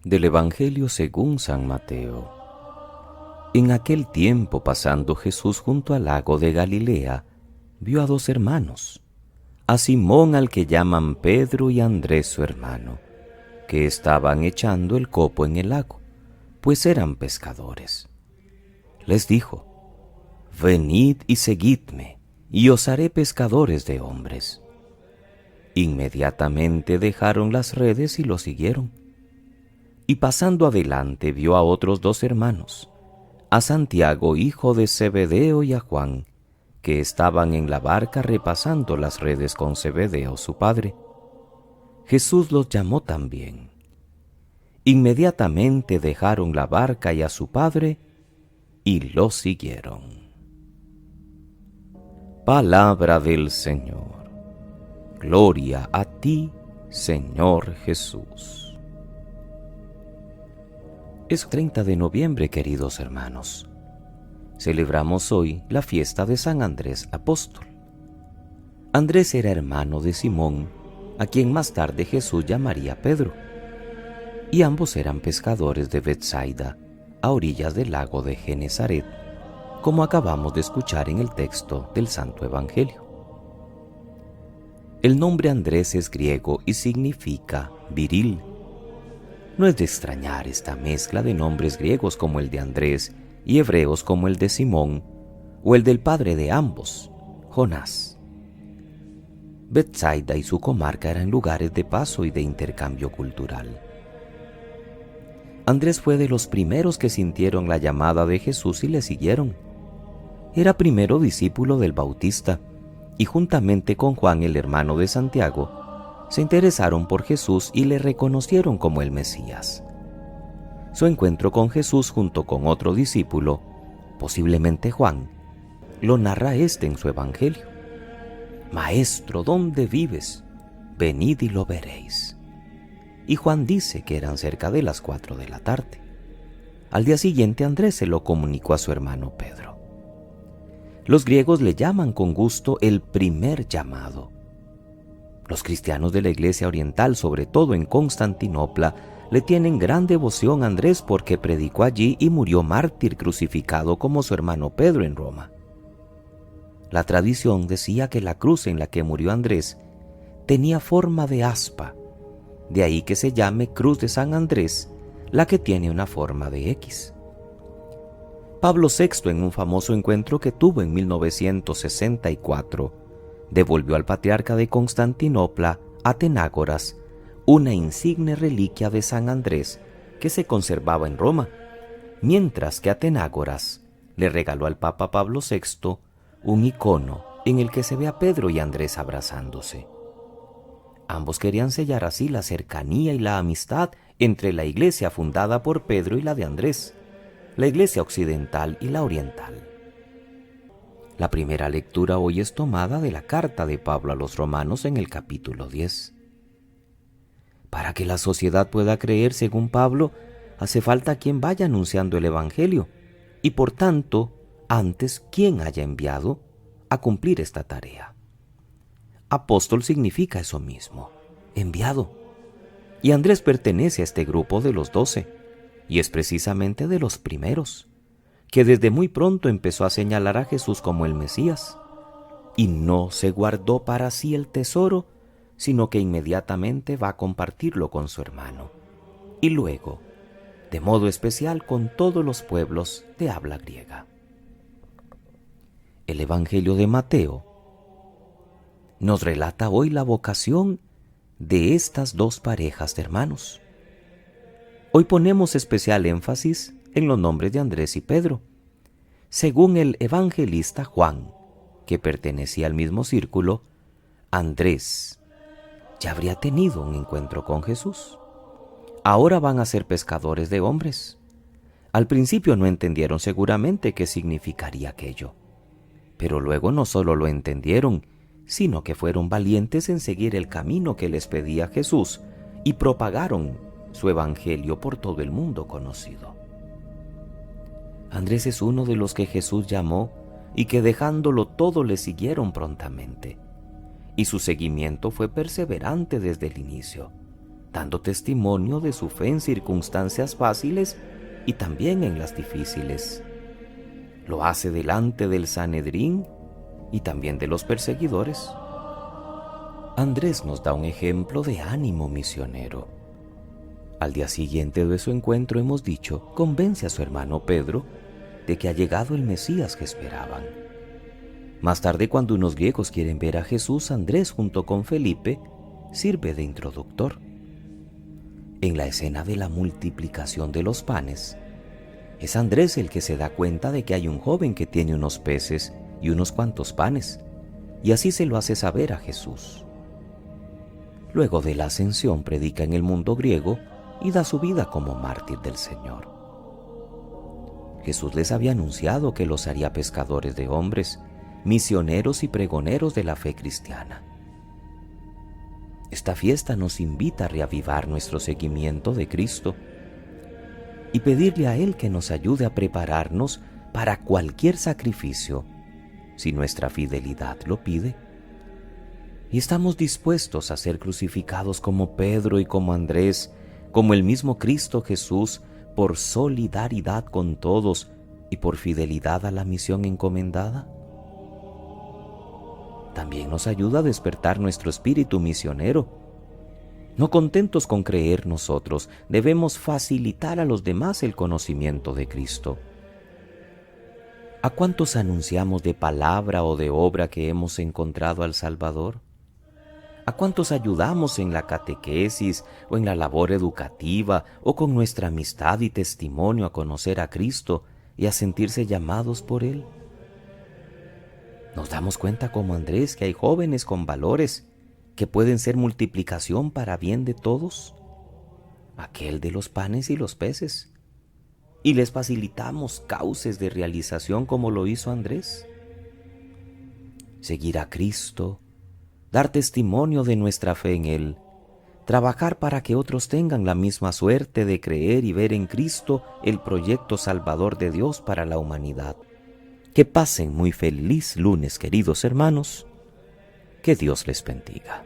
Del Evangelio según San Mateo. En aquel tiempo, pasando Jesús junto al lago de Galilea, vio a dos hermanos, a Simón, al que llaman Pedro, y a Andrés su hermano, que estaban echando el copo en el lago, pues eran pescadores. Les dijo: «Venid y seguidme, y os haré pescadores de hombres». Inmediatamente dejaron las redes y lo siguieron. Y pasando adelante vio a otros dos hermanos, a Santiago, hijo de Zebedeo, y a Juan, que estaban en la barca repasando las redes con Zebedeo su padre. Jesús los llamó también. Inmediatamente dejaron la barca y a su padre, y lo siguieron. Palabra del Señor. Gloria a ti, Señor Jesús. Es 30 de noviembre, queridos hermanos. Celebramos hoy la fiesta de San Andrés Apóstol. Andrés era hermano de Simón, a quien más tarde Jesús llamaría Pedro, y ambos eran pescadores de Betsaida, a orillas del lago de Genesaret, como acabamos de escuchar en el texto del Santo Evangelio. El nombre Andrés es griego y significa viril. No es de extrañar esta mezcla de nombres griegos como el de Andrés y hebreos como el de Simón o el del padre de ambos, Jonás. Betsaida y su comarca eran lugares de paso y de intercambio cultural. Andrés fue de los primeros que sintieron la llamada de Jesús y le siguieron. Era primero discípulo del Bautista y juntamente con Juan, el hermano de Santiago, se interesaron por Jesús y le reconocieron como el Mesías. Su encuentro con Jesús junto con otro discípulo, posiblemente Juan, lo narra en su Evangelio. «Maestro, ¿dónde vives? Venid y lo veréis». Y Juan dice que eran cerca de las 4 de la tarde. Al día siguiente Andrés se lo comunicó a su hermano Pedro. Los griegos le llaman con gusto el primer llamado. Los cristianos de la Iglesia Oriental, sobre todo en Constantinopla, le tienen gran devoción a Andrés porque predicó allí y murió mártir crucificado como su hermano Pedro en Roma. La tradición decía que la cruz en la que murió Andrés tenía forma de aspa, de ahí que se llame Cruz de San Andrés, la que tiene una forma de X. Pablo VI, en un famoso encuentro que tuvo en 1964, devolvió al patriarca de Constantinopla, Atenágoras, una insigne reliquia de San Andrés que se conservaba en Roma, mientras que Atenágoras le regaló al Papa Pablo VI un icono en el que se ve a Pedro y Andrés abrazándose. Ambos querían sellar así la cercanía y la amistad entre la iglesia fundada por Pedro y la de Andrés, la iglesia occidental y la oriental. La primera lectura hoy es tomada de la carta de Pablo a los Romanos en el capítulo 10. Para que la sociedad pueda creer, según Pablo, hace falta quien vaya anunciando el Evangelio, y por tanto, antes quien haya enviado a cumplir esta tarea. Apóstol significa eso mismo, enviado. Y Andrés pertenece a este grupo de los 12, y es precisamente de los primeros, que desde muy pronto empezó a señalar a Jesús como el Mesías, y no se guardó para sí el tesoro, sino que inmediatamente va a compartirlo con su hermano, y luego, de modo especial, con todos los pueblos de habla griega. El Evangelio de Mateo nos relata hoy la vocación de estas dos parejas de hermanos. Hoy ponemos especial énfasis en los nombres de Andrés y Pedro. Según el evangelista Juan, que pertenecía al mismo círculo, Andrés ya habría tenido un encuentro con Jesús. Ahora van a ser pescadores de hombres. Al principio no entendieron seguramente qué significaría aquello, pero luego no solo lo entendieron, sino que fueron valientes en seguir el camino que les pedía Jesús y propagaron su evangelio por todo el mundo conocido. Andrés es uno de los que Jesús llamó y que dejándolo todo le siguieron prontamente, y su seguimiento fue perseverante desde el inicio. dando testimonio de su fe en circunstancias fáciles y también en las difíciles. Lo hace delante del Sanedrín y también de los perseguidores. Andrés nos da un ejemplo de ánimo misionero. Al día siguiente de su encuentro, hemos dicho, convence a su hermano Pedro de que ha llegado el Mesías que esperaban. Más tarde, cuando unos griegos quieren ver a Jesús, Andrés, junto con Felipe, sirve de introductor. En la escena de la multiplicación de los panes, es Andrés el que se da cuenta de que hay un joven que tiene unos peces y unos cuantos panes, y así se lo hace saber a Jesús. Luego de la ascensión, predica en el mundo griego y da su vida como mártir del Señor. Jesús les había anunciado que los haría pescadores de hombres, misioneros y pregoneros de la fe cristiana. Esta fiesta nos invita a reavivar nuestro seguimiento de Cristo y pedirle a Él que nos ayude a prepararnos para cualquier sacrificio, si nuestra fidelidad lo pide. Y estamos dispuestos a ser crucificados como Pedro y como Andrés, como el mismo Cristo Jesús, por solidaridad con todos y por fidelidad a la misión encomendada. También nos ayuda a despertar nuestro espíritu misionero. No contentos con creer nosotros, debemos facilitar a los demás el conocimiento de Cristo. ¿A cuántos anunciamos de palabra o de obra que hemos encontrado al Salvador? ¿A cuántos ayudamos en la catequesis o en la labor educativa o con nuestra amistad y testimonio a conocer a Cristo y a sentirse llamados por Él? Nos damos cuenta como Andrés que hay jóvenes con valores que pueden ser multiplicación para bien de todos, aquel de los panes y los peces, y les facilitamos cauces de realización como lo hizo Andrés. Seguir a Cristo, dar testimonio de nuestra fe en Él, trabajar para que otros tengan la misma suerte de creer y ver en Cristo el proyecto salvador de Dios para la humanidad. Que pasen muy feliz lunes, queridos hermanos. Que Dios les bendiga.